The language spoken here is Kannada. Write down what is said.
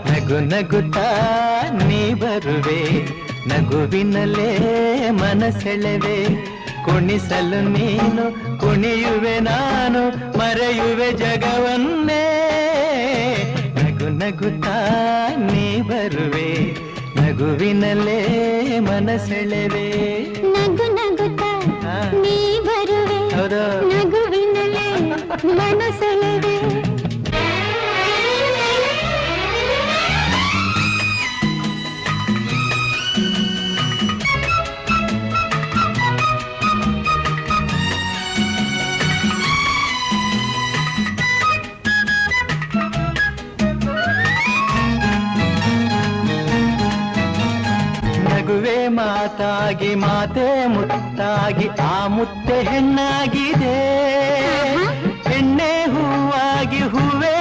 ನಗು ನಗುತ್ತಾ ನೀ ಬರುವೆ, ನಗುವಿನಲ್ಲೇ ಮನಸೆಳೆವೆ, ಕುಣಿಸಲು ನೀನು ಕುಣಿಯುವೆ ನಾನು, ಮರೆಯುವೆ ಜಗವನ್ನೇ. ನಗು ನಗುತ್ತಾ ನೀ ಬರುವೆ, ನಗುವಿನಲ್ಲೇ ಮನಸೆಳೆವೆ. ನಗು ನಗುತ್ತಾ ನೀ ಬರುವೆ, ನಗುವಿನಲ್ಲೇ ಮನಸೆಳೆವೆ. ನಗುವೆ ಮಾತಾಗಿ ಮಾತೆ ಮುತ್ತಾಗಿ ಆ ಮುತ್ತೆ ಹೆಣ್ಣಾಗಿದೆ, ಹೆಣ್ಣೆ ಹೂವಾಗಿ ಹೂವೇ